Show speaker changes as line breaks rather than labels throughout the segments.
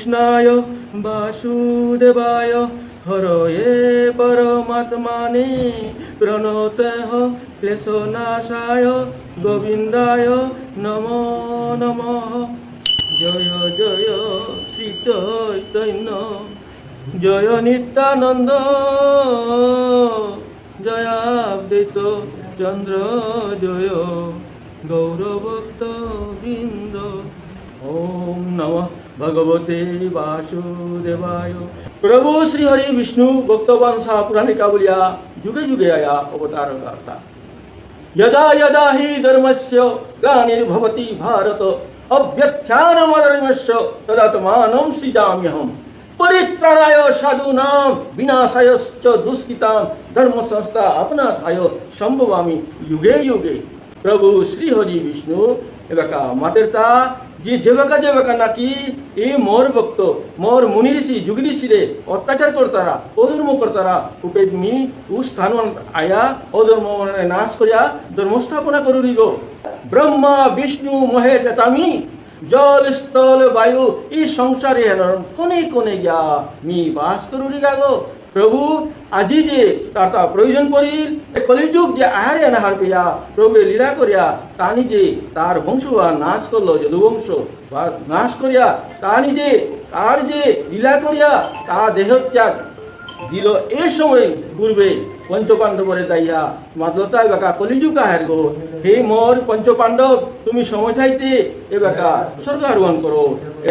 কৃষ্ণায় বাসুদেবায় হরয়ে পরমাত্মনে প্রণতঃ ক্লেশনাশায় গোবিন্দায় নমো নমঃ। জয় জয় শ্রী চৈতন্য জয় নিত্যানন্দ জয়াবৃত চন্দ্র জয় গৌরভক্ত বৃন্দ। ओम नमः भगवते वासुदेवाय। प्रभु श्री हरि विष्णु भक्तवान सा पुराणिका बोलिया जुगे जुगे आया अवतार करता। यदा यदा हि धर्मस्य ग्लानिर्भवति भारत अभ्युत्थानमधर्मस्य तदात्मानं सृजाम्यहम् परित्राणाय साधूनां विनाशाय च दुष्कृतां धर्म संस्था अपनाथाय संभवामि युगे युगे। प्रभु श्री हरि विष्णु एबाका मातेरता যে যেবাকা নাকি এই মোর ভক্ত মোর মুনি ঋষি যুগ ঋষিরে অত্যাচার করতারা অধর্ম করতারা উপে মি উ স্থান আয়া অধর্ম নাশ করিয়া ধর্ম স্থাপনা করুরি গো। ব্রহ্মা বিষ্ণু মহেশ তামি জল স্থল বায়ু এই সংসারে কোনে কোনে গিয়া মি বাস করুরি গা গো। প্রভু আজি যে তাতা প্রয়োজন পড়িল কলিযুগ যে আহারে আনাহার পেয়া প্রভু লীলা করিয়া তা নিজে তার বংশ নাশ করলো যদুবংশ নাশ করিয়া তা নিজে তার যে লীলা করিয়া তা দেহত্যাগ দিল। এ সময় পূর্বে পঞ্চপাণ্ডবরে যাইয়া মাতলতা এবাকা কলিযুগ আহার গো। হে মোর পঞ্চপাণ্ডব তুমি সময় থাইতে এবাকা স্বর্গ আরোহণ করো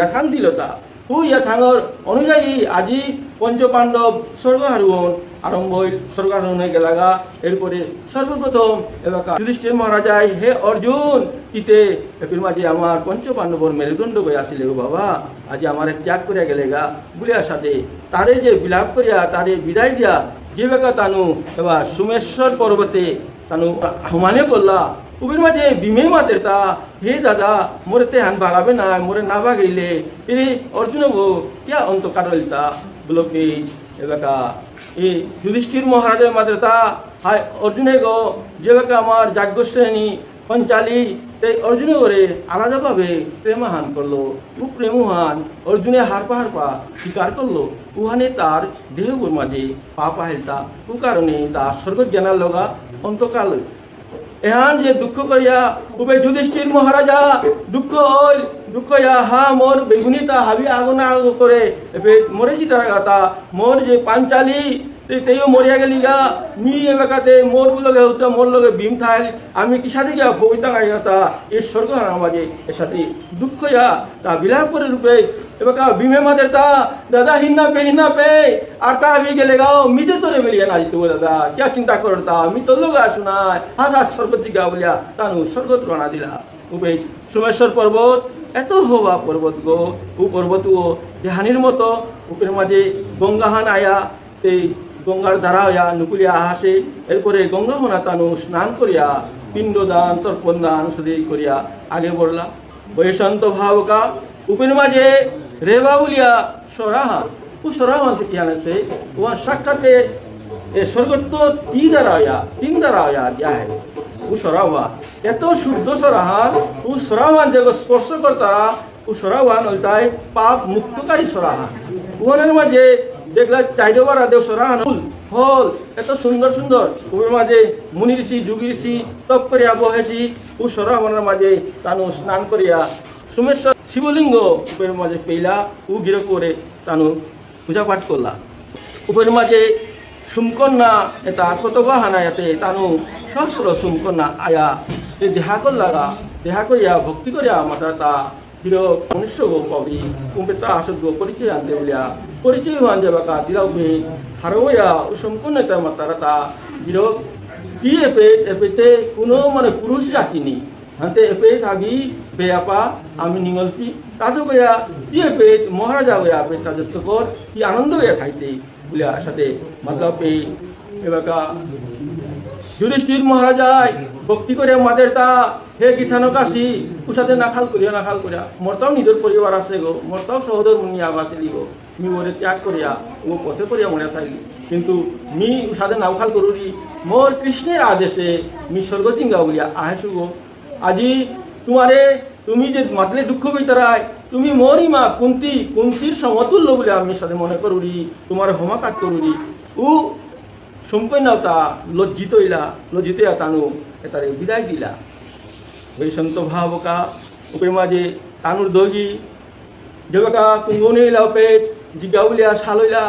এখান দিলতা হুইয়া থাঙর অনুযায়ী আজি পঞ্চপাণ্ডব স্বর্গ আরোহণ আরম্ভ হইল। স্বর্গ আরোহণ হয়ে গেলাগা। এরপরে সর্বপ্রথম এলাকা যুধিষ্ঠির মহারাজাই হে অর্জুন কিতে এপির মাঝে আমার পঞ্চপাণ্ডবর মেরুদণ্ড গই আসিলে গো বাবা আজি আমার ত্যাগ করিয়া গেলে গা বুলিয়ার সাথে তারে যে বিলাপ করিয়া তারে বিদায় দিয়া যে বেকা তানু এবার সোমেশ্বর পর্বতে তানু হুমানে করলা উবির মাঝে বিমে মাতের তা হে দাদা মোরে তে হান ভাগাবে না মোরে না ভাগাইলে এ অর্জুন গো কিয়া অন্ত কাটলিতা বলকে এলাকা এই যুধিষ্ঠির মহারাজের মাতের তা হায় অর্জুনে গো যে বেকা আমার যাজ্ঞ শ্রেণী পঞ্চালী তাই অর্জুনে করে আলাদাভাবে প্রেমাহান করলো। ও প্রেমহান অর্জুনে হারপা স্বীকার করলো উহানে তার দেহগুর মাঝে পা পাহেলতা ও কারণে তার স্বর্গ জ্ঞানার লগা অন্তকাল এহান যে দুঃখ করিয়া উবে যুধিষ্ঠির মহারাজা দুঃখ হা মোর বেগুনিতা হাবি আগুন করে মরেছি তারা গাতা মোর যে পাঞ্চালী তেও মরিয়া গেলি গা মি এবাকাতে মোর লগে হতো মোর লগে ভীম থাইল আমি কি সাথে গিয়া ভবিতা গাই গাতা এই স্বর্গ হারার মাঝে এর সাথে দুঃখ তা বিলাপ করে রূপে এবাকা ভীমে মাদের তা দাদা হিন্না পে আর তা আমি গেলে গাও মিতে তোরে বেলিয়া না যেত দাদা क्या চিন্তা করো তা আমি তোর লোক আসু না হাজার স্বর্গ দিগা বলিয়া তানু স্বর্গ রওনা দিলা। উবে সোমেশ্বর পর্বত এত হওয়া পর্বত গো ও পর্বত ও হানির মতো উপের মাঝে গঙ্গাহান আয়া এই গঙ্গার ধারা হইয়া নুকুলিয়া হাসে। এরপরে গঙ্গা হোনা তানু স্নান করিয়া পিণ্ডদান তর্পণদান সদি করিয়া আগে বললা। বৈশান্ত ভাবকা উপের মাঝে রেবা বলিয়া সরাহা ও সরাহান থেকে আনেছে ওয়ার সাক্ষাতে স্বর্গত্ব তিন দ্বারা হইয়া দিয়া হে ও সরাহা এত শুদ্ধ সরাহান ও সরাহান যে স্পর্শ করতারা ও সরাহান হইতাই পাপ মুক্তকারী সরাহান ওয়ানের মাঝে দেখলা চাইডবার আদেও সরাহান ফল এত সুন্দর সুন্দর ওর মাঝে মুনি ঋষি যুগ ঋষি তপ করিয়া বহেছি ও সরাহানের মাঝে তানু স্নান করিয়া সোমেশ্বর শিবলিঙ্গ উপের মাঝে পেইলা ও গিরক করে তানু পূজা পাঠ করলা। উপের মাঝে সুমকন্যা এটা কত বাহানা এতে তানু সহস্র সুমকন্যা আয়া দেহা করলাগা দেহা করিয়া ভক্তি করিয়া মাতার তা হিরক মনুষ্য গো কবি কুম্পেতা আসদ গো পরিচয় আনতে বলিয়া পরিচয় হওয়ান যাবাকা দিলাও ভে হারোয়া ও সম্পূর্ণ মাতারা তা হিরক কি এপেতে কোনো মানে পুরুষ জাতিনি হাতে এপে থাকি বেয়াপা আমি নিঙলপি তাজো গয়া কি এপে মহারাজা গয়া আপে তাজত্ব কর কি আনন্দ গয়া খাইতে বলিয়া সাথে মতলব এই এবাকা যুধিষ্ঠির মহারাজায় ভক্তি করে মাদের তা হে কিষানক আসি উসাদে নাখাল করিয়া মরতাও নিজের পরিবার আছে গো মরতাও সহোদর মুনি আবাসিলি গো মি ওরে ত্যাগ করিয়া ও পথে করিয়া মরিয়া থাকলি কিন্তু মি উসাদে নাওখাল করুরি মোর কৃষ্ণের আদেশে মি স্বর্গজিঙ্গা বলিয়া আহেছু গো আজি তুমি যে মাতলে দুঃখ বিতরায় তুমি মোরই মা কুন্তির সমতুল্য বলে আমি সাথে মনে করুরি, তোমার হমাকাত করুরি। ও সম্পূর্ণ তা লজ্জিত তানু এটারে বিদায় দিলা। বৈসন্ত ভাবকা উপরে মাঝে তানুর দগি যেবাকা কুঙ্গনে লাপে জিগাউলিয়া সালইলা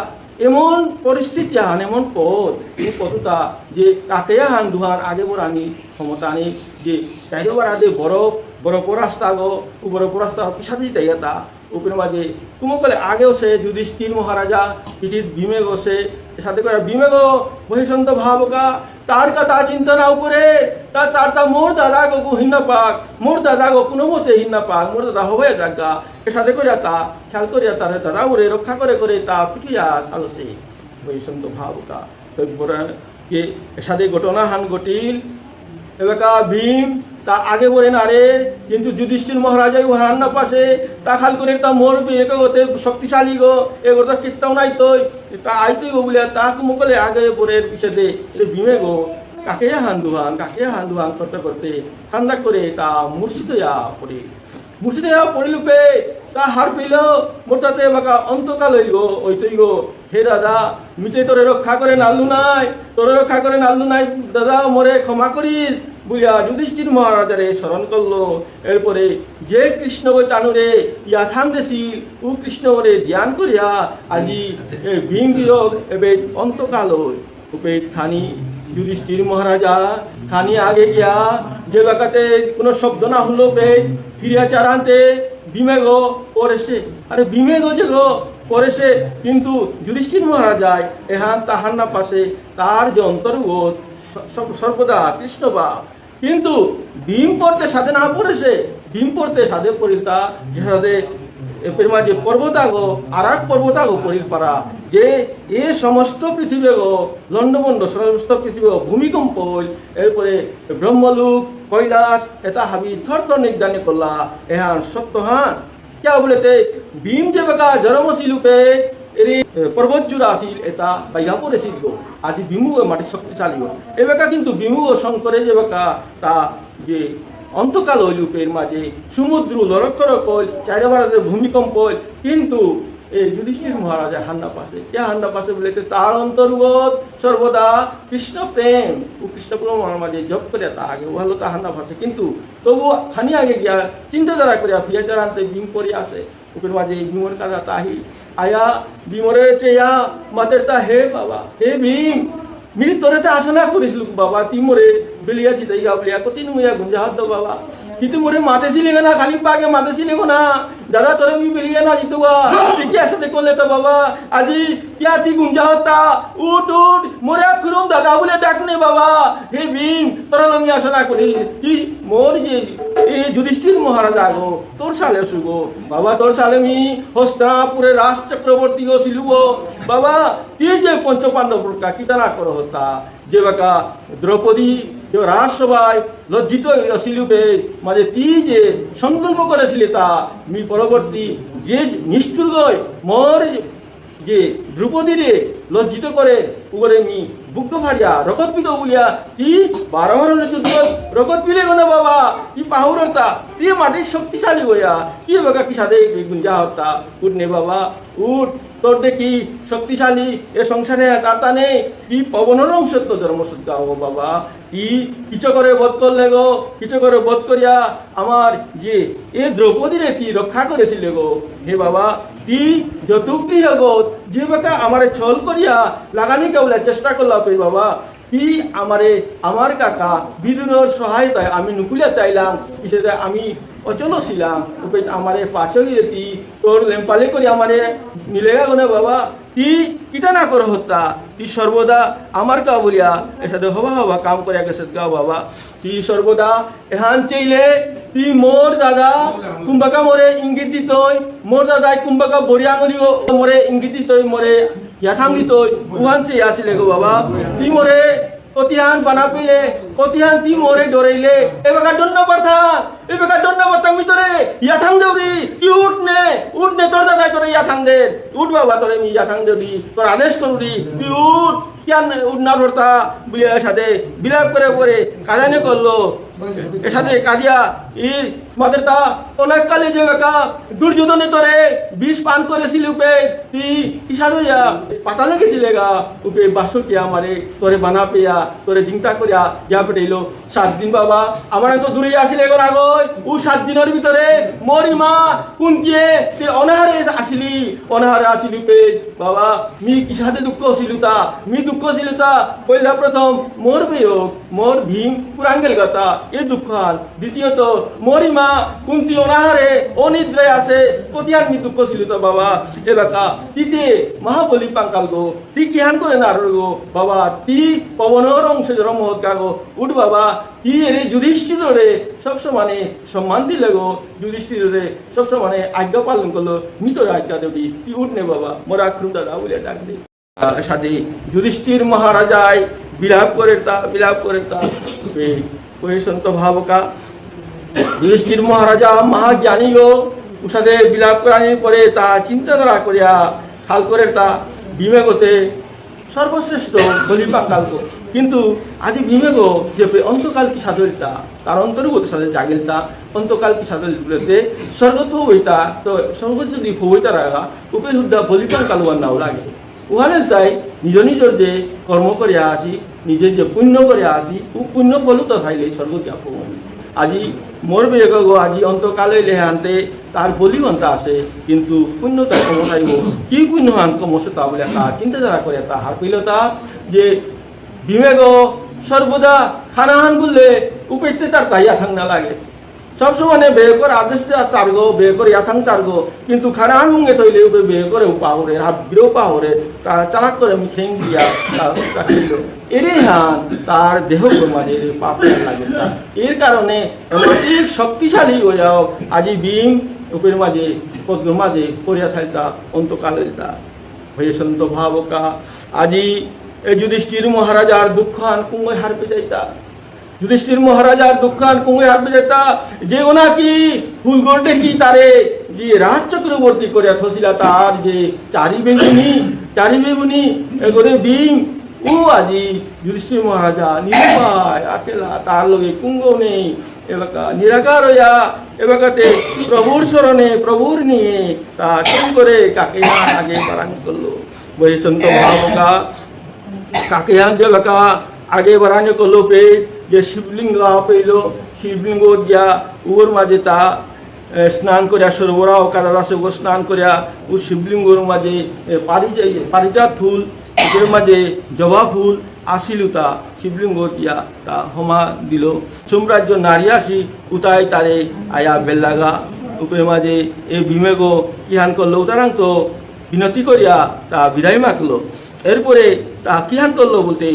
এমন পরিস্থিতি হান এমন পদ এই পদটা যে কাকেয়া হান দুহান আগে বরানি ক্ষমতা আনি যে চাইবার আগে বড় পরাস্তা গো বড় পরাস্তা পিসাদি তাইয়াতা উপরে মাঝে তুমকলে আগেও সে যুধিষ্ঠির মহারাজা পিঠিত ভীমে গসে সাথে করে ভীমে গো বহিসন্ত ভাবকা তার কথা চিন্তা নাও করে তার চারটা মোর দাদা গো হিন্না পাক, মোর দাদা গো কোনো মতে হিন্না পাক, মোর দাদা হবে জাগা এর সাথে করে তা খেয়াল করিয়া তার দাদা ওরে রক্ষা করে তা পিটিয়া সালসে বহিসন্ত ভাবকা কে সাথে ঘটনা হান ঘটিল এবাকা ভীম তা আগে বলে না রে, কিন্তু যুধিষ্ঠির মহারাজাই ও হান্না পাশে তা খাল করে তা মরবে একে হতে শক্তিশালী গো এগোটা কীর্তন নাই তৈ তা আইতই গো বলে তা মুকলে আগে পরের পিছনে ভীমে গো কাকে হান দুহান করতে ঠান্ডা করে তা মূর্ছিত পড়িলুপে তা হার পেল মোর তাতে বাকা অন্তকাল হইল ওই তৈ গো হে দাদা মিতে তোরে রক্ষা করে নালু নাই দাদা মোরে ক্ষমা করিস বুলিয়া যুধিষ্ঠির মহারাজারে স্মরণ করলো। এরপরে যে কৃষ্ণ বই তানুরে ইয়াথান দেছিল ও কৃষ্ণ ওরে ধ্যান করিয়া আজি ভীম বিয়োগ এবে অন্তকাল উপে খানি যুধিষ্ঠির মহারাজা খানি আগে গিয়া যে বাকাতে কোনো শব্দ না হলো পে ফিরিয়া চারান্তে ভীমে গো পরেছে আরে ভীমে গো যে গো পরেছে, কিন্তু যুধিষ্ঠির মহারাজায় এহান তাহার না পাশে তার যে অন্তর্গত সর্বদা কৃষ্ণ বা, কিন্তু ভীম পড়তে সাথে না পড়েছে, ভীম পড়তে সাথে পড়িতা যে সাথে এরপরে যে পর্বতাগো আর এক পর্বতাগো পড়িল পারা যে এ সমস্ত পৃথিবী গো লন্ডমন্ড সমস্ত পৃথিবী ভূমিকম্প এরপরে ব্রহ্মলোক কৈলাস এটা হাবি থর নির্দানি করলা এহান সত্য হান क्या बोलते भीम जे बका जरमसिल पे एरी पर्वत चूड़ा आसिल एता बाइयापुर एसिल गो आज भीमु माटी शक्तिशाली हो एबेका किंतु भीमु शंकरे जे बका ता जे অন্তকাল হইল পের মাঝে সমুদ্র লড়কর কল চারিবারে ভূমিকম্প কিন্তু এই যুধিষ্ঠির মহারাজা হান্না পাশে বলে তার অন্তর্গত সর্বদা কৃষ্ণ প্রেম ও কৃষ্ণ প্রেম মাঝে জপ করে তা আগে ভালো তা হান্না পাশে, কিন্তু তবু খানি আগে গিয়া চিন্তাধারা করিয়া ফিয়াচার আনতে ভীম করে আসে উপর মাঝে ভীমর কাজা তাহি আয়া ভীমরে চেয়া মাদের তা হে বাবা হে ভীম मी তোরে তে আশা না করেছিল বাবা তুই মোরে বেলিয়া চিতাই গা বলিয়া কত নুয়া গুঞ্জা হাত বাবা কিন্তু মোরে মাতে ছিলে না খালি পাগে মাতে ছিলে না দাদা তোরে मी বেলিয়া না জিতুবা ঠিক আছে দেখো লে তো বাবা আজি क्या थी गुंजा होता उठ मोरे फिरुम दादा बोले डाकने बाबा हे भीम তোর আমি আশা না করি কি মোর যে এই যুধিষ্ঠির মহারাজা গো তোর সালে সুগো বাবা তোর সালে মি হস্তিনাপুরে রাজ চক্রবর্তী গো সিলুগো বাবা তুই যে পঞ্চপাণ্ডব কা কিতানা করো হতা যে বাকা দ্রৌপদী যে রাজসভায় লজ্জিত হইয়াছিলুবে মাঝে তুই যে সংকল্প করেছিলি তা মি পরবর্তী যে নিষ্ঠুর গয় মোর যে দ্রৌপদীরে লজ্জিত করে উপরে মি বুক ভারিয়া রকত পিত বলিয়া কি 12 হরণের যুদ্ধ রকত পিলে গো না বাবা কি পাহুরতা তুই মাটি শক্তিশালী হইয়া কি বাবা কি সাথে গুঞ্জা হতা উঠনে বাবা উঠ তোর দেখি শক্তিশালী এ সংসারে তাতা নেই কি পবনের অংশত্ব ধর্মসত্য হবো বাবা কি কিছু করে বোধ করলে গো কিছু করে বোধ করিয়া আমার যে এ দ্রৌপদীরে কি রক্ষা করেছিল গো হে বাবা কি যতুক্তি জগৎ যে বাকা আমার ছল করিয়া লাগানি কেবলা চেষ্টা করলাম বাবা কি আমারে আমার কাকা বিদুরের সহায়তায় আমি নুকুলিয়া চাইলাম কিসে আমি অচল ছিলাম ওকে আমারে পাশে গিয়েছি তোর লেম্পালে করে আমারে মিলেগা গো না বাবা কি কিতা না করো হত্যা কি সর্বদা আমার কা বলিয়া এসাথে হবা কাম করিয়া গেছে গাও বাবা কি সর্বদা এহান চাইলে তুই মোর দাদা কুম্বাকা মোরে ইঙ্গিত দিতই মোর দাদাই কুম্বাকা বড়িয়া আঙুলি মোরে ইঙ্গিত দিতই মোরে ইয়াথাং দিতই উহান চেয়ে আসিলে গো বাবা তুই মোরে অতিহান বানা পেলে কতিয়ান তি মোরে ডরাইলে এবাকা দন্ন কথা মিতরে ইয়াথাং দেউরি কি উঠনে তোর দাদাই তোরে ইয়াথাং দে উঠ বাবা তোরে মি ইয়াথাং দেউরি তোর আদেশ করুরি তুই উঠ কিয়ান উঠনা পড়তা বলে সাথে বিলাপ করে কাজানে করলো এর সাথে কাজিয়া ই মাদের তা অনেক কালে যে বেকা দুর্যোধনে তোরে বিষ পান করেছিল উপে তুই ইসাদু যা পাতালে গেছিলে গা উপে বাসু কিয়া মারে তোরে বানা পেয়া তোরে চিন্তা করিয়া ইয়া পেটাইলো 7 দিন বাবা আমার তো দূরে আসিলে এগোর আগয় ও 7 দিনের ভিতরে মরি মা কুন্তিয়ে তুই অনাহারে আসিলি পে বাবা মি কিসাতে দুঃখ ছিল তা পয়লা প্রথম মোর বিয়োগ মোর ভীম পুরাঙ্গেল কথা এই দুঃখান দ্বিতীয়ত মরি মা কুন্তি অনাহারে অনিদ্রায় আছে কতিয়ার মি দুঃখ ছিল তো বাবা এলাকা তিতে মহাবলী পাঙ্কাল গো তি কিহান করে নার গো বাবা তি পবনর অংশ রমহত গাগো উঠ বাবা তি রে যুধিষ্ঠির রে সবসময় সম্মান দিলে গো যুধিষ্ঠির রে সবসময় আজ্ঞা পালন করলো মিতর আজ্ঞা দেবি তুই উঠ নে বাবা মোরা আক্রম দাদা বলে ডাক দে সাথে যুধিষ্ঠির মহারাজায় বিলাপ করে তা সন্ত ভাবকা যুধিষ্ঠির মহারাজা মহাজ্ঞানী গো সাথে বিলাপ করানোর পরে তা চিন্তাধারা করিয়া খাল করে তা বিমেগতে সর্বশ্রেষ্ঠ বলিপাকাল গো কিন্তু আজি বিমেগো যে অন্তকাল কি সাধরিতা তার অন্তর্গত সাথে জাগিলতা অন্তকাল কি সাধরিতে স্বর্গত হইতা তো স্বর্গ যদি হইতা রাগা উপে সুদ্ধা বলিপাকাল নাও লাগে ওখানে তাই নিজের যে কর্ম করে আসি নিজে যে পুণ্য করে আসি ও পুণ্য ফল তো খাইলে স্বর্গ জ্ঞাপ আজি মোর বেগ গো আজি অন্তকালে লেহে আনতে তার বলিগন্তা আছে কিন্তু পুণ্য তার কমতাইব কি পুণ্য আন কমছে তা বলে তা চিন্তাধারা করে তা হার পেল তা যে বিমেগ সর্বদা খানাহান বললে উপেতে তার তাইয়া থাক না লাগে সবসময় বে করে আদেশ চারগো বে করে ইয়াথাং চারগো কিন্তু খানাহান মুঙ্গে তৈলে বে করে উপাহরে বিরো পাহরে চালাক করে আমি খেং দিয়া রাখিল এরে হান তার দেহ মাঝে পাপে লাগে এর কারণে ঠিক শক্তিশালী হয়ে যাও আজি বিম উপের মাঝে পদ্ম মাঝে করিয়া থাকতা অন্তকালে হয়ে সন্ত ভাবকা আজি এই যুধিষ্ঠির মহারাজার দুঃখান কুঙ্গে হারপে যাইতা যুধিষ্ঠির মহারাজার দুঃখান কুঙ্গে হারপে যাইতা যে ওনা কি ফুলগন্ডে কি তারে যে রাজ চক্রবর্তী করিয়া থসিলা তার যে চারি বেগুনি এগোরে ভীম ও আজি যুধিষ্ঠির মহারাজা নিরুপায় আকেলা তার লগে কুঙ্গ নেই এলাকা নিরাকার হইয়া এলাকাতে প্রভুর স্মরণে প্রভুর নিয়ে তা চুরি করে কাকে আগে বাড়ানি করলো বৈসন্ত মহাবকা কাকে এলাকা আগে বাড়ানি করলো পে যে শিবলিঙ্গ পেল শিবলিঙ্গ দিয়া উর মাঝে তা স্নান করিয়া সরবরাহ কাদাদাস স্নান করিয়া ও শিবলিঙ্গর মাঝে পারিজাত ফুল এর মাঝে জবা ফুল আসিলুতা শিবলিঙ্গ দিয়া তা হমা দিল সাম্রাজ্য নারী আসি উতাই তারে আয়া বেল্লাগা উপের মাঝে এই বিমেগ কিহান করলো উতারাং তো বিনতি করিয়া তা বিদায় মাখলো এরপরে তা কিহান করলো বলতে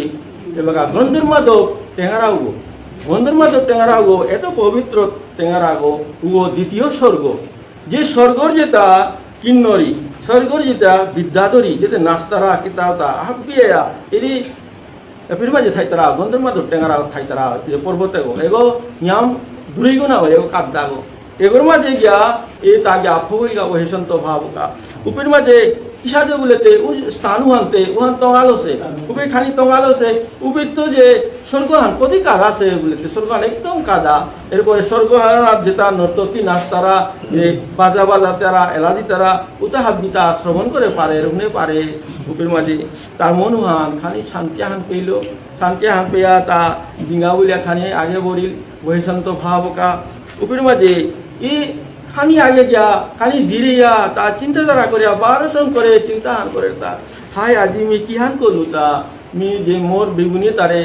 এবার গন্ধের মাদক টেঙারাগো এত পবিত্র টেঙারাগো উগো দ্বিতীয় স্বর্গ যে স্বর্গর যেটা কিন্নরী স্বর্গর যেটা বিদ্যাধরী যেতে নাস্তারা কিতাবতা হাপিয়া এরি এপির যে থাইতারা গন্ধের মাদক টেঙারা থাইতারা যে পর্বতে গো এগো নিয়াম দূরেই গো না এগো কাদ্দাগো এগোর মাঝে গিয়া এ তা গিয়া ফই গাবো হেসন্ত ভাবকা উপের মাঝে কিসাদে বলেতে ও স্থান উহানতে উহান টঙালোছে উবে খানি টঙালোছে উবের তো যে স্বর্গহান কতি কাদা আছে বলেতে স্বর্গহান একদম কাদা এরপরে স্বর্গহান যেটা নর্তকী নাচতারা যে বাজা তারা এলাদি তারা উতা হাবিতা শ্রবণ করে পারে রুনে পারে উপের মাঝে তার মনুহান খানি শান্তিহান পেইল শান্তিহান পেয়া তা ডিঙ্গা বলিয়া খানি আগে বরিল বহিসন্ত ভাবকা উপের মাঝে ই খানি আগে গিয়া খানি জিরিয়া তা চিন্তাধারা করিয়া বারোসন করে চিন্তাহান করে তা হাই আজি মি কিহান করলু তা মি যে মোর বেগুনি তারে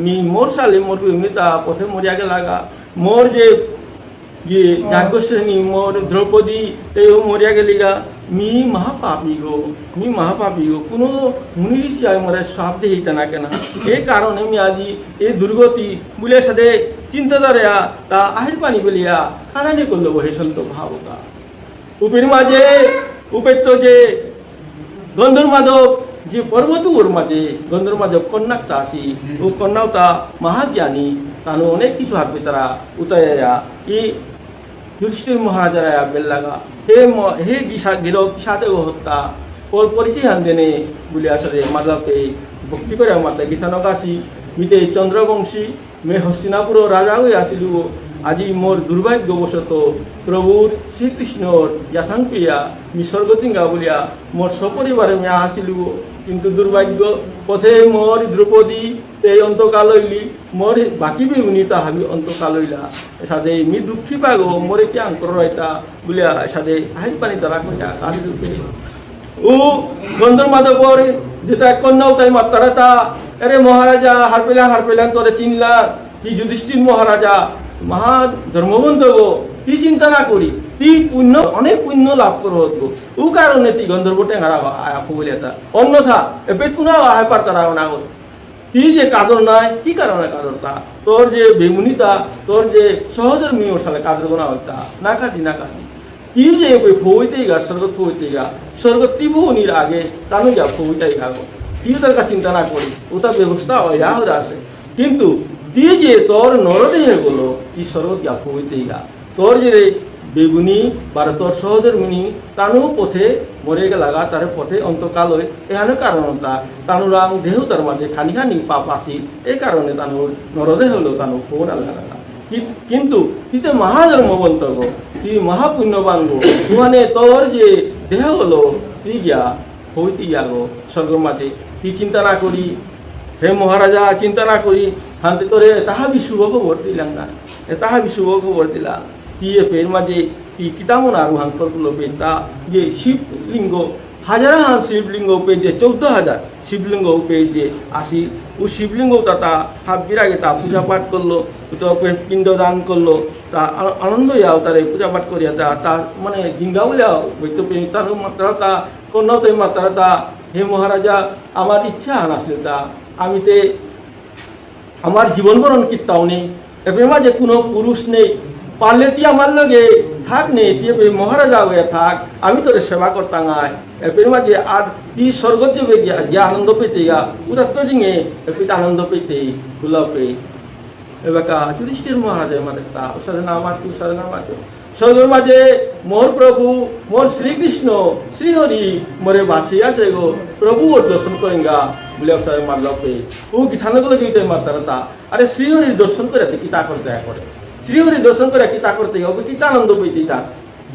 মি মোর সালে মোর বেগুনি তা পথে মরিয়া লাগা মোর যে যাজ্ঞশ্রেণী মোর দ্রৌপদী তেও মরিয়া গেলিগা মি মহাপাপী গো কোনো মুনি ঋষি মোরে সাপ দেহিতে না কেনা এই কারণে আমি আজি এই দুর্গতি বুলের সাথে চিন্তাধারা তা আহির পানি বলিয়া খানানি করলো হেসন্ত ভাবকা উপের মাঝে উপের তো যে গন্ধর মাদক যে পর্বত ওর মাঝে গন্ধর মাঝে কন্যাকটা আসি ও কন্যাটা মহাজ্ঞানী তানো অনেক কিছু হারবে তারা উতায়া এই যুধিষ্ঠির মহারাজারা বেল্লাগা হে গিসা গিল কিসাতে ও হত্যা পরিচয় হানদেনে বলে আসলে মাদলাপে ভক্তি করে মাতা গীতানকাশী মিতে চন্দ্রবংশী মে হস্তিনাপুর রাজা হয়ে আসিলু আজি মোর দুর্ভাগ্যবশত প্রভুর শ্রীকৃষ্ণর যথাঙ্কিয়া মি স্বর্গতিঙ্গা বলিয়া মোর সপরিবারে মে আসিলু কিন্তু দুর্ভাগ্য পথে মোর দ্রৌপদী এই অন্তকাল হইলি মোর বাকি বেউনি তাহাবি অন্তকাল হইলা সাথে মি দুঃখী পাগো মোরে কি আন্তর রয়তা বলিয়া সাথে হাই পানি তারা কইয়া কাজ রূপে ও গন্ধর মাধবর যেটা কন্যাও তাই মাত্রা তা আরে মহারাজা হারপেলাম তোরে চিনলা কি যুধিষ্ঠির মহারাজা মহা ধর্মবন্ধ গো কি চিন্তা না করি তুই পুণ্য অনেক পুণ্য লাভ করো হতো ও কারণে তুই গন্ধর্ব টেঙ্গারা বলে অন্যথা এবার কোনো আয় পারতারা না তুই যে কাদর নাই কি কারণে কাদর তা তোর যে বেমুনিতা তোর যে সহজের মেয়ের সালে কাদর গোনা হইতা না কাঁদি তুই যে ফৌতেই গা স্বর্গ ফৌতেই গা স্বর্গ ত্রিভুবনির আগে তানু যা ফৌতাই গাগো তুই তার চিন্তা না করি ওটা ব্যবস্থা অয়া হয়ে আসে কিন্তু তুই যে তোর নরদেহে গেলো তুই স্বর্গ যা ফৌতেই গা তোর যে বেগুনি বা তোর সহজের মিনি তানু পথে মরে গেলাগা তার পথে অন্তকাল হয় এখানে কারণটা তানুরাং দেহ তার মাঝে খানি খানি পাপ আসি এই কারণে তানুর নরদেহ হলো তানু ফোন আলাদা কিন্তু তুই মহাজন্মবন্ত গো তুই মহাপুণ্যবান গো মানে তোর যে দেহ হলো তুই গিয়া হইতে গিয়া গো স্বর্গ মাঝে তুই চিন্তা না করি হে মহারাজা চিন্তা না করি হাতে তোরে তাহা শুভ খবর দিলাম না তাহা শুভ খবর দিলাম তুই এর মাঝে তুই কিতামন আর হাঙ্কর পেয়ে তা যে শিবলিঙ্গ হাজার শিবলিঙ্গ পেয়ে যে 14,000 শিবলিঙ্গ পেয়ে যে আসি ও শিবলিঙ্গ তা হাবির আগে তা পূজা পাঠ করলো পিণ্ড দান করলো তা আনন্দ যাও তার পূজা পাঠ করিয়া তার মানে জিঙ্গা বলিয়াও বৈদ্য তার মাত্রা তা কন্যাও তাই মাত্রা তা হে মহারাজা আমার ইচ্ছা আনাছিল তা আমিতে আমার জীবনবরণ কীর্তাও নেই এর মাঝে কোনো পুরুষ নেই পারলে তুই আমার লগে থাক নেই তুই মহারাজা হয়ে থাক আমি তোর সেবা করতাম এর মাঝে আর তুই স্বর্গ যাবে গিয়া আনন্দ পেতে গা উদার তো জিঙে এপিতে আনন্দ পেতে ফুলাও পেয়ে এবার যুধিষ্ঠির মহারাজা মাঝে তা সাধনা মাতু স্বর্গের মাঝে মোর প্রভু মোর শ্রীকৃষ্ণ শ্রীহরি মোরে বাসি আছে গো প্রভু ওর দর্শন করেন গা বলে মারলাও পেয়ে ও কি থানাগুলো গিয়ে মারতারা তা আরে শ্রীহরির দর্শন করে কি তা করতে করে শ্রীহরি দর্শন করে কি তা করতে হবে কি তা আনন্দ পেতে তা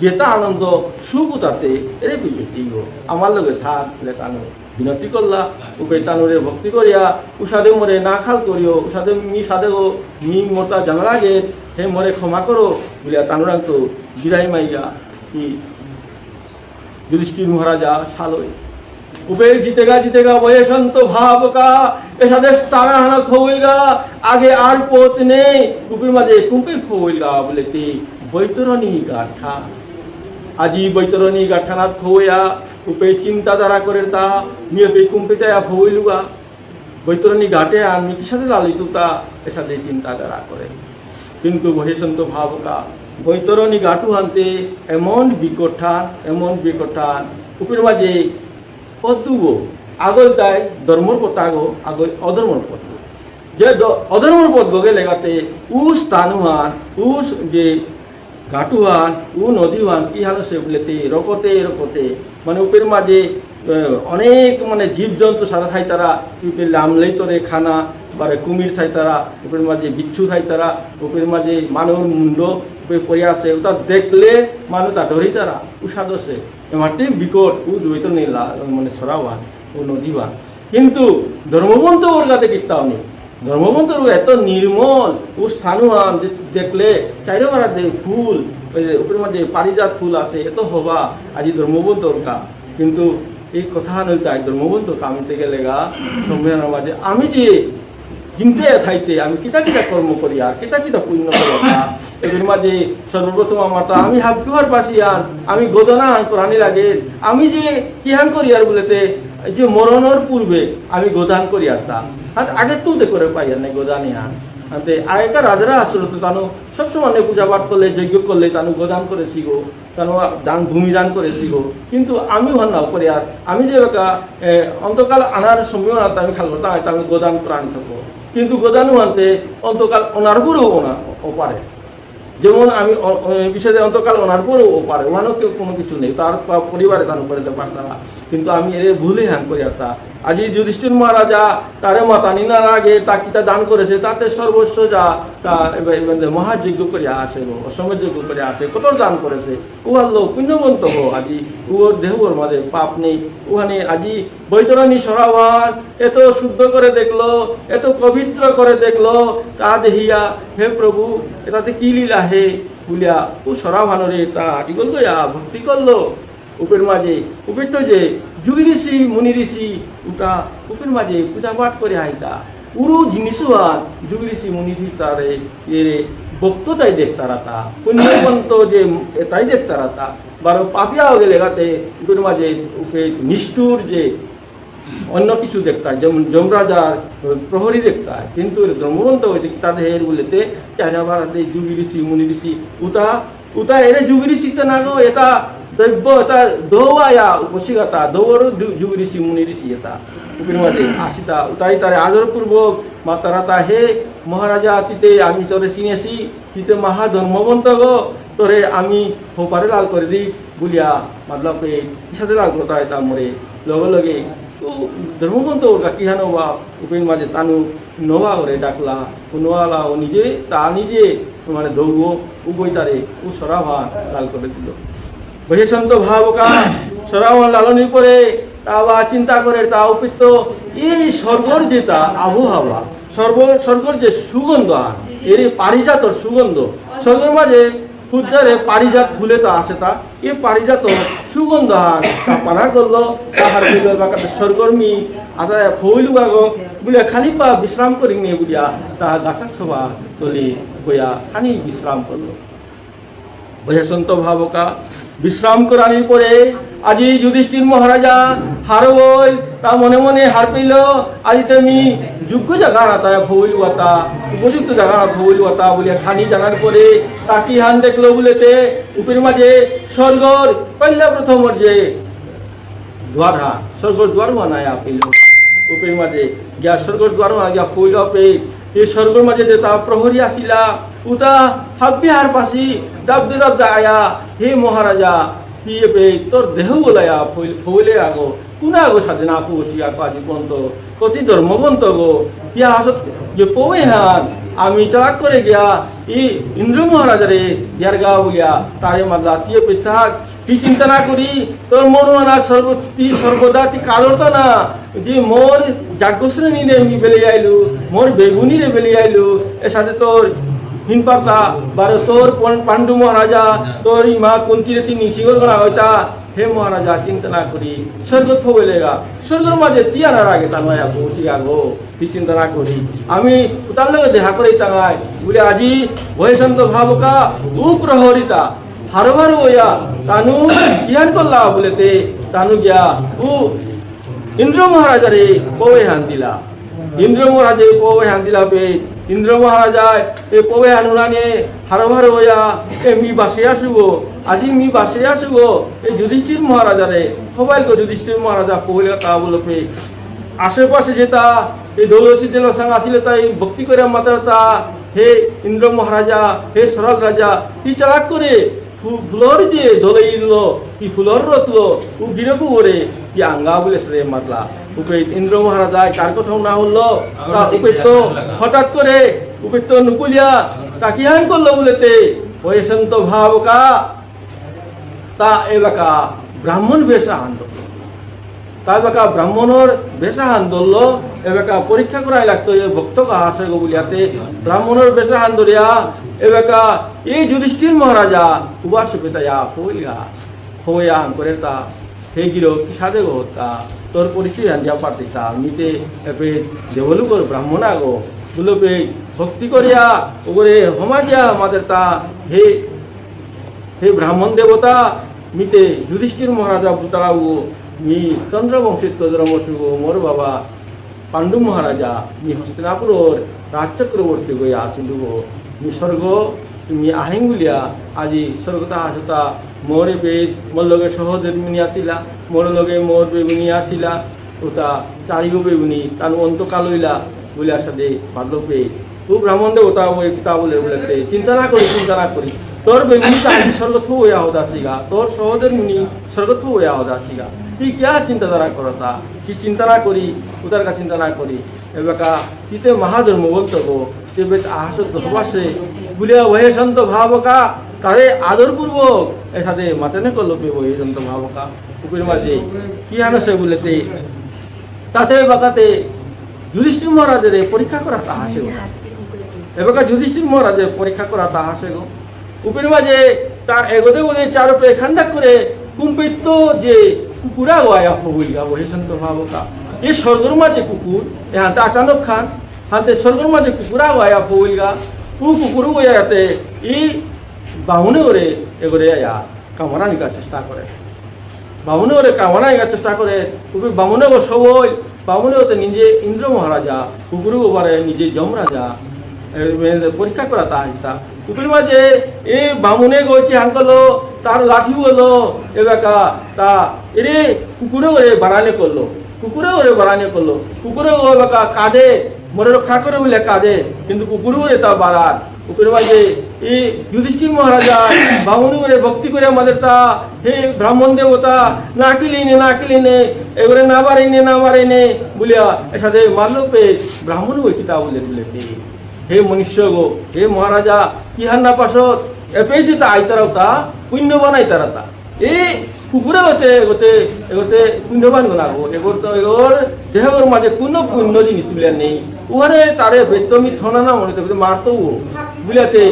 যেটা আনন্দ সুখ তাতে এরে বিলতি গো আমার লগে থাক বলে তানো বিনতি করলা উপে তানুরে ভক্তি করিয়া উষাদে মরে না খাল করিও উষাদে মি সাদে গো মি মোটা জানা লাগে হে মরে ক্ষমা করো বলিয়া তানুরাং তো বিদায় মাইয়া কি যুধিষ্ঠির মহারাজা সালই উপে জিতেগা বয়সন্ত ভাবকা এসাদে তারা হানা খোইলগা আগে আর পথ নেই উপের মাঝে কুম্পে খোইলগা বলেতে বৈতরণী গাঠা আজি বৈতরণী গাঠানাথ খোয়া উপে চিন্তাধারা করে তা নিয়ে কুম্পে যায় খোইলুগা বৈতরণী ঘাটে আর মিকি সাথে লালিত তা এর সাথে চিন্তাধারা করে কিন্তু বহিসন্ত ভাবকা বৈতরণী গাঠু হানতে এমন বিকটান উপের মাঝে পদ্ম আগল তাই ধর্মর পথ আগো আগল অধর্মর পথ যে অধর্মর পথ গগে লেগাতে উ স্থানুহান উ যে ঘাটুহান উ নদীহান কি হাল সে বলেতে রকতে মানে উপের মাঝে অনেক মানে জীবজন্তু সাদা খাই তারা লামলেই তোরে খানা বারে কুমির খাই তারা উপের মাঝে বিচ্ছু খাই তারা উপের মাঝে মানুষ মুন্ড পড়ে আসে ওটা দেখলে মানুষ তা ধরি তারা ও সাদসে মাটি বিকট ও দুইতো নীলা মানে সরাওয়ান ও নদীবান কিন্তু ধর্মবন্ত ওর গাতে কিতাও নেই ধর্মবন্ত এত নির্মল ও স্থানুয়ান দেখলে চাইরে বারা দে ফুল উপরের মধ্যে পারিজাত ফুল আছে এত হবা আজি ধর্মবন্ত ওরকা কিন্তু এই কথা নয় তাই ধর্মবন্ত কামিতে গেলে গা সম্মেলনের মাঝে আমি যে চিনতে থাইতে আমি কিতা কর্ম করি আর কিতা পুণ্য করি এর মাঝে সর্বপ্রথম আমার তো আমি হাত দুয়ার পাশি আন আমি গোদনা আন প্রাণী লাগে আমি যে কিহান করি আর বলেতে যে মরণের পূর্বে আমি গোদান করি আর তা আগে তো করে পাই আর নাই গোদানি আন আনতে আগেকার রাজারা আসলে তো তানু সবসময় পূজা পাঠ করলে যজ্ঞ করলে তানু গোদান করেছি গো, তানু দান ভূমি দান করেছি গো। কিন্তু আমি হন না করে আর আমি যে অন্তকাল আনার সময় আমি খাল করতাম আমি গোদান প্রাণ থাকবো, কিন্তু গোদানু আনতে অন্তকাল ওনার উপরেও ও পারে, যেমন আমি বিষয়ে অন্তকাল ওনার পরেও ও পারে, ওখানেও কেউ কোনো কিছু নেই, তার পরিবারে দান করে দিতে পারতাম না। কিন্তু আমি এর ভুলে হ্যাঁ করি আর তা আজি যুধিষ্ঠির মহারাজা তারে মাতা নিনার আগে তা কিতা দান করেছে তাতে সর্বস্ব যা তা মহাযজ্ঞ করে আসে গো, অসমের যজ্ঞ করে আসে, কত দান করেছে। উহার লোক পুণ্যবন্ত হো, আজি উহর দেহর মাঝে পাপ নেই। ওখানে আজি বৈতরণী সরাবান এত শুদ্ধ করে দেখলো, এত পবিত্র করে দেখলো, তা দেহিয়া হে প্রভু এটাতে কি লীলা হে বলিয়া ও সরাবানরে তা কি করলো ভক্তি করলো উপের মাঝে। উপের তো যে যুগি ঋষি মুনি ঋষি উটা উপের মাঝে পূজা পাঠ করে আইতা পুরো জিনিসও আর যুগি ঋষি মুনি ঋষি তারে এরে বক্ততাই দেখতারা তা পুণ্যবন্ত যে তাই দেখতারা তা বারো পাপিয়াও গেলে গাতে উপের মাঝে উপে নিষ্ঠুর যে অন্য কিছু দেখতায়, যেমন যমরাজার প্রহরী দেখতায়, কিন্তু ধর্মবন্ত হয়েছে তাদের বলেতে চাইনা ভারতে যুগি ঋষি মুনি ঋষি উতা উতা এরে যুগি ঋষিতে না গো, এটা দ্রব্য এটা দৌয়া উপসিগতা দৌর যুগ ঋষি মুনি ঋষি এটা উপের মাঝে আসিতা উতাই তারে আদরপূর্বক মাতারা তা হে মহারাজা তিতে আমি তোরে চিনেছি, তিতে মহা ধর্মবন্ত গো, তোরে আমি হোপারে লাল করে দিই বলিয়া মতলব সাথে লাল করতে তা মরে লগে লগে তো ধর্মবন্ত ওটা কিহানো বা উপের মাঝে তানু নোয়া করে ডাকলা ও নোয়ালা ও নিজে তা নিজে মানে দৌড় উবই তারে ও সরাভা লাল করে দিল। বহিসন্ত ভাবকা সরাভা লালনের পরে তা বা চিন্তা করে তা উপৃত্ত এই স্বর্গর যে তা আবহাওয়া স্বর্গর যে সুগন্ধ এর পারিজাতর সুগন্ধ স্বর্গের মাঝে খুদ্দারে পারিজাত ফুলে তা আসে তা এই পারিজাত সুগন্ধ তা পানা করলো তাহার স্বর্গর্মী আদা ফইলু গাগো বুলিয়া খালি পা বিশ্রাম করি নিয়ে বুলিয়া তা গাছাক সভা তলি বইয়া খানি বিশ্রাম করলো। বহিসন্ত ভাবকা বিশ্রাম করার পরে আজি যুধিষ্ঠির মহারাজা হার বই তা মনে মনে হার পেল, আজি তুমি যোগ্য জায়গা না তা ভৌলুয়াতা উপযুক্ত জায়গা না ভৌলুয়াতা বলিয়া খানি জানার পরে তাকি হান দেখলো বলেতে উপের মাঝে স্বর্গর পহলা প্রথম যে দ্বার স্বর্গর দ্বার বানায়া পেল উপের মাঝে গিয়া স্বর্গর দ্বার গিয়া পইল পে এই স্বর্গর মাঝে যে তা প্রহরী আসিলা উতা হাব্বি হার পাশি দাবদে দাবদে আয়া হে মহারাজা কি পে তোর দেহ বলায়া ফইলে আগো কুনা আগো সাথে না পুষি আগো আজি পর্যন্ত কতি ধর্মবন্ত গো ইয়া হাসত যে পৌয়ে হান আমি চালাক করে গিয়া ই ইন্দ্র মহারাজারে ইয়ার গা বলিয়া তারে মাদলা কি পেথাক কি চিন্তা না করি তোর মনোনা সর্বদা তুই কালরত না যে মোর যাজ্ঞশ্রেণী রে আমি বেলে আইলু মোর বেগুনি রে বেলে আইলু এর সাথে তোর হিনপাতা বারো তোর পাণ্ডু মহারাজা তোর মা কুন্তিরে তিনি সিংহর গণা হইতা হে মহারাজা চিন্তা না করি স্বর্গ ফেলেগা স্বর্গের মাঝে তিয়ানার আগে তা নয়া পৌঁছি আগো কি চিন্তা না করি আমি তার লগে দেখা করে তাঙায় বলে আজি বহিসন্ত ভাবকা উপ্রহরিতা হারো হারো হইয়া তানু জ্ঞান করলা বলেতে তানু গিয়া উ ইন্দ্র মহারাজারে পবে হান দিলা ইন্দ্র মহারাজে পবে হান দিলা পে ইন্দ্র মহারাজায় এ পবে হানুরানে হারো হারো হইয়া এ মি বাসে আসুব আজি মি বাসে আসুব এই যুধিষ্ঠির মহারাজারে সবাই গো যুধিষ্ঠির মহারাজা পহলে তা বলো পে আশেপাশে যেটা এই দৌলসিদ্দিন সঙ্গে আসলে তাই ভক্তি করে মাতার তা হে ইন্দ্র মহারাজা হে সরল রাজা কি চালাক করে ফুলর যে দোলাইল কি ফুলর রতলো ও গিরকু ওরে কি আঙ্গা বলে সে মাতলা উপে ইন্দ্র মহারাজা কার কথাও না হলো তা উপে তো হঠাৎ করে উপে তো নুকুলিয়া তা কি হান করলো বলেতে বহিসন্ত ভাবকা তা এলাকা ব্রাহ্মণ বেশা আনন্দ তাইবাকা ব্রাহ্মণর বেশা আন্দোলন এবাকা পরীক্ষা করাই লাগতো ভক্ত আসে গো বলিয়াতে ব্রাহ্মণর বেশা আন্দোলিয়া এবাকা এই যুধিষ্ঠির মহারাজা উবাস পেতায়া হইয়া হইয়া করে তা হে গিরো কি সাদে গো তা তোর পরিচয় আনজা পারতে তা নিতে এপে দেবলু গো ব্রাহ্মণা গো বলো পে ভক্তি করিয়া ওরে হমাজিয়া আমাদের তা হে হে ব্রাহ্মণ দেবতা মিতে যুধিষ্ঠির মহারাজা বুতারাও মি চন্দ্রবংশী তদ্রমসু মোর বাবা পাণ্ডু মহারাজা মি হস্তিনাপুরর রাজচক্রবর্তী গৈ আসিলুগ মি স্বর্গ তুমি আহিঙ্গুলিয়া আজি স্বর্গতা আসতা মোরে বেদ মোর লগে সহধর্মিনী আসিলা মোর লগে মোর বেগুনি আসিলা ওটা চারিগো বেগুনি তার অন্তকাল হইলা বলিয়া সাথে বাদলোপে ও ব্রাহ্মণ দেবতা ওই পিতা বলে বলতে চিন্তা না করি তোর বেগুনিটা আজি স্বর্গথু হইয়া হদাসিগা তোর সহধর্মিনী স্বর্গথু হইয়া হদাসিগা তুই क्या চিন্তাধারা করতা কি চিন্তা না করি উদার কা চিন্তা না করি এবাকা তিতে মহাধর্ম বলতো গো তেবে আহাস ধর্মাসে বলিয়া ওহে সন্ত ভাবকা তারে আদরপূর্বক এর সাথে মাতানে করলো ওহে সন্ত ভাবকা উপের মাঝে কি আনসে বলেতে তাতে বাকাতে যুধিষ্ঠির মহারাজের পরীক্ষা করা তাহাসে গো এবাকা যুধিষ্ঠির মহারাজের পরীক্ষা করা তাহাসে গো উপের মাঝে তার এগোতে বলে চারপে খান্দাক করে কুম্পিত যে কুকুরা গোয়া হইয়া ওহে সন্ত ভাবকা এই স্বর্গর মাঝে কুকুর এহান্তে আচানক খান হাতে স্বর্গর মাঝে কুকুরা গোয়া হইয়া কুকুর গোয়া যাতে এই বামুনে করে এগোরে আয়া কামরা নিকার চেষ্টা করে বামুনে করে কামরা নিকার চেষ্টা করে কুকুর বামুনে গো সবই বামুনে হতে নিজে ইন্দ্র মহারাজা কুকুর গোবারে নিজে যমরাজা পরীক্ষা করা তা কুকুর মাঝে এই বামুনে গইটি হাঙ্কলো তার লাঠি হলো এবাকা তা এরে কুকুরে ওরে বাড়ানে করলো কুকুরে এবাকা কাঁদে মনে রক্ষা করে বলে কাঁদে কিন্তু কুকুরে ওরে তা বাড়ার কুকুরের মাঝে এই যুধিষ্ঠির মহারাজা বামুনি ওরে ভক্তি করে আমাদের তা হে ব্রাহ্মণ দেবতা না কিলিনে এবারে না বাড়াইনে বলিয়া এর সাথে মাল্লপে ব্রাহ্মণ ওই কিতা বলে হে মনুষ্য গো হে মহারাজা কি হান্না পাশত এপেই যেটা আইতারাওতা পুণ্য বানাইতারাতা এই কুকুরে এগোতে পুণ্যবান গোনা গো এগোর তো এগোর দেহর মাঝে কোনো পুণ্য জিনিস বলে নেই ওখানে তারে বেতমি থনা না মনে করতে মারতো বুঝলাতে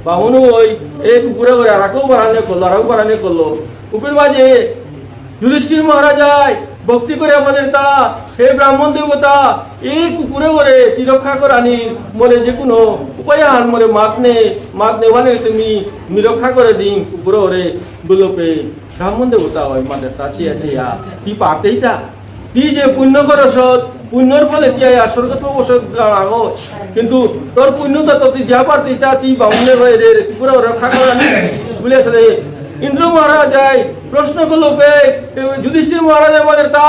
বামুন ওই এই কুকুরে করে আরাকেও বাড়ানে করলো কুকুর মাঝে যুধিষ্ঠির মহারাজায় ভক্তি করে আমাদের তা হে ব্রাহ্মণ দেবতা এই কুকুরে করে তিরক্ষা করানি মনে যে কোনো উপায় আন মনে মাত নে মানে তুমি রক্ষা করে দিন কুকুরে ওরে গুলোপে ব্রাহ্মণ দেবতা হয় মাদের তা চিয়া কি পারতেইটা কি যে পুণ্য করস পুণ্যর ফলে তিয়া স্বর্গত আগো কিন্তু তোর পুণ্যতা তো তুই যা পারতেইটা তুই ব্রাহ্মণের হয়ে রে কুকুরে রক্ষা করানি বলে সাথে ইন্দ্র মহারাজায় প্রশ্ন করলো যুধিষ্ঠির মহারাজ আমাদের তা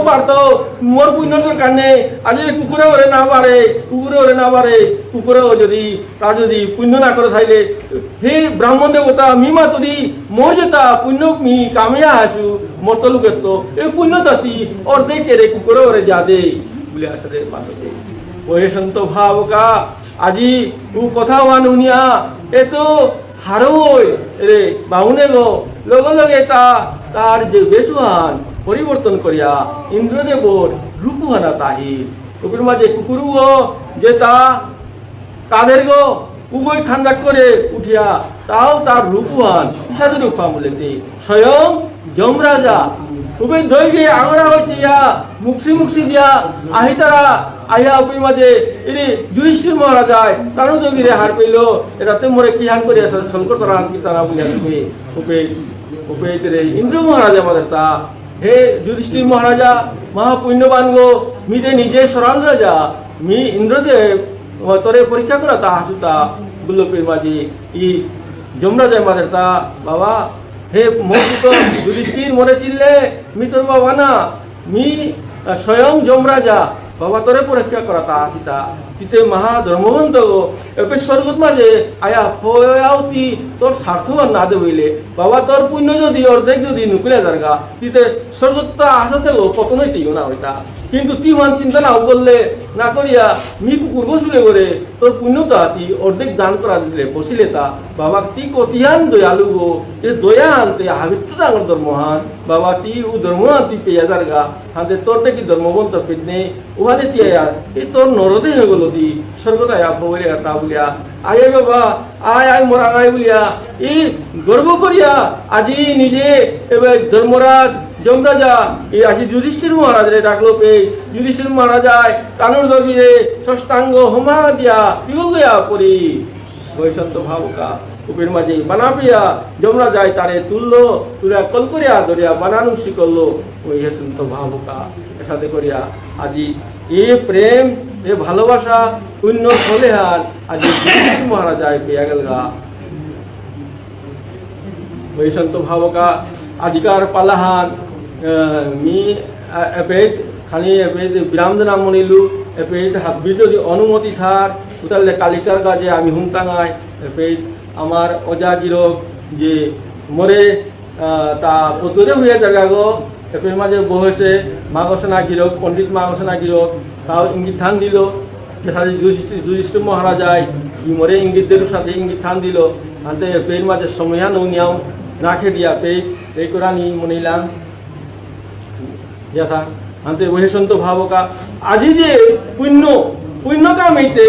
পারতো মোর পুণ্যর কারণে আজ কুকুরে ওরে না পারে কুকুরেও যদি পুণ্য না করে থাইলে হে ব্রাহ্মণ দেবতা মিমা যদি মোর যেতা পুণ্য মি কামিয়া আসু মোর তো লোকের তো এই পুণ্য তাতি অর্ধেক রে কুকুরে ওরে যা দে বলে আসলে পাতে ওহে সন্ত ভাবকা আজি ও কথা ওয়ান উনিয়া এ তো হারই রে বাউনে গো লগে তার যে বেচুয়ান পরিবর্তন করিয়া ইন্দ্রদেবর রূপহানা তাহি কুকুর মাঝে কুকুর যে তা কাদের গো উগই খান্দাক করে উঠিয়া তাও তার রূপহান সাধু রূপা বলেতে স্বয়ং যমরাজা উভয় দৈগে আঙড়া হয়েছে ইয়া মুক্সি দিয়া আহি তারা আইয়া উপর মাঝে এরে যুধিষ্ঠির মহারাজায় তারও দগিরে হার পেল এটাতে মোরে কি হান করিয়া সংকট তারা কি তারা বুঝা উপে ইন্দ্র মহারাজা আমাদের তা হে যুধিষ্ঠির মহারাজা মহাপুণ্যবান গো মি যে নিজে সরাল রাজা মি ইন্দ্রদেব তোরে পরীক্ষা করা তা হাসুতা গুল্লপের মাঝে ই যমরাজা আমাদের তা বাবা হে মৌসুত যুধিষ্ঠির মরে চিনলে মি তোর বাবা না মি স্বয়ং যমরাজা বাবা তোরে পরীক্ষা করা তা আসিতা তিতে মহা ধর্মবন্ত এবে স্বর্গত মাঝে আয়া হয়াউতি তোর স্বার্থবান না দেবইলে বাবা তোর পুণ্য যদি অর্ধেক যদি নুকুলে দরগা তিতে স্বর্গত আসতে গো পতনই তিও না হইতা কিন্তু তুই মান চিন্তা না করলে না করিয়া মি কুকুর বসুলে করে তোর পুণ্যতা তি অর্ধেক দান করা দিলে বসিলে তা বাবা তি কতিয়ান দয়ালু গো এ দয়া আনতে হাবিত্য ডাঙর ধর্মহান বাবা তি ও ধর্মহান তুই পেয়া যারগা হাতে তোরটা কি ধর্মবন্ত পেদনে ওখানে তিয়া এই তোর নরদে হয়ে গেল দি স্বর্গতায় ভরে তা বলিয়া আয় বাবা আয় মোরা আয় বলিয়া এই গর্ব করিয়া আজি নিজে এবার ধর্মরাজ যমরাজা এই আজি যুধিষ্ঠির মহারাজরে ডাকলো পে যুধিষ্ঠির মহারাজায় কানুর দগিরে ষষ্ঠাঙ্গ হোমা দিয়া পিউল গয়া করি বৈসন্ত ভাবকা উপের মাঝে বানাপিয়া যমরাজায় তারে তুললো তুলিয়া কল করিয়া ধরিয়া বানানো শিখলো ওই হেসন্ত ভাবকা এর সাথে করিয়া আজি এ প্রেম এ ভালোবাসা পুণ্য ফলেহান আজ মহারাজায় পেয়ে গেল গা वैसंत भाव का अधिकार पालाहान मी एपेट खाली एपेट विरामदना मनिलु एपेट हाबि যদি অনুমতি থার উতালে কালিকার কাজে আমি হুমতাঙাই এপেট আমার অজা গিরক যে মরে তা পদরে হয়ে জায়গাগো এপের মাঝে বহেছে মাগসনা গিরক পণ্ডিত মাগসনা গিরক তাও ইঙ্গিত থান দিল যে সাথে যুধিষ্ঠির মহারাজায় মরে ইঙ্গিতদের সাথে ইঙ্গিত থান দিল আনতে এপের মাঝে সময়ান উনিয়াও রাখে দিয়া পে এই কোরআনি মনিলাম যথা আনতে বহিসন্ত ভাবকা আজি যে পুণ্য কাম হইতে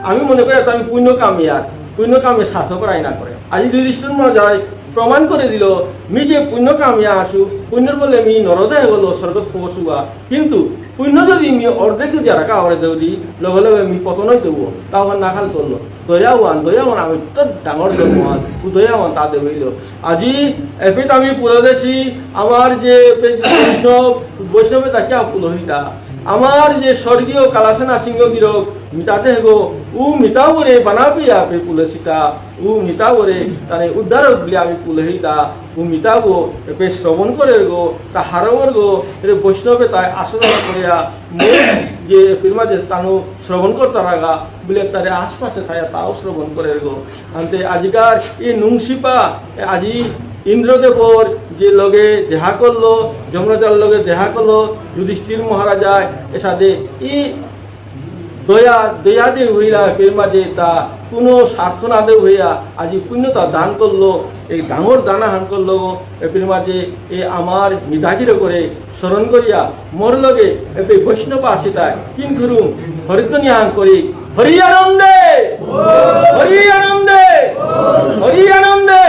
আমি মনে করি আমি পুণ্য কামই আর পুণ্য কামে সার্থক করাই না করে আজি যুধিষ্ঠির মহারাজ প্রমাণ করে দিল মি যে পুণ্য কামিয়া আসু পুণ্যর বলে মি নরদে গেল স্বর্গত পৌঁছুয়া কিন্তু পুণ্য যদি মি অর্ধেক যদি রাখা হরে দেউলি লগে লগে মি পতনই দেবো তাও আমার নাখাল করলো দয়াওয়ান আমি তো ডাঙর জন্মান দয়াওয়ান তা দেবইল আজি এপিত আমি পুরোদেশী আমার যে বৈষ্ণবে তাকে পুলোহিতা আমার যে স্বর্গীয় কালাসেনা সিংহ গিরক মিতাতে হেগো উ মিতাও রে বানাবি আপে পুলসিতা উ মিতাও রে তানে উদ্ধারক বলি আমি পুলহিতা উ মিতাও এপে শ্রবণ করে গো তা হারমর গো এর বৈষ্ণবে তাই আশ্রয় করিয়া যে পিরমা যে তানু শ্রবণ করতে রাগা বলে তারে আশপাশে থাকা তাও শ্রবণ করে গো আনতে আজিকার এই নুংশিপা আজি ইন্দ্রদেবর যে লগে দেখা করলো যমরাজার লগে দেখা করলো যুধিষ্ঠির মহারাজায় এর সাথে এই দয়া দে হইলা এর মাঝে তা কোনো স্বার্থ না দে হইয়া আজি পুণ্যতা দান করলো এই ডাঙর দানা হান করলো এর মাঝে এ আমার মিধাগির করে স্মরণ করিয়া মোর লগে এ বৈষ্ণব আসিতায় কিন করুম হরিধ্বনি হান করি হরি আনন্দে হরি আনন্দে হরি আনন্দে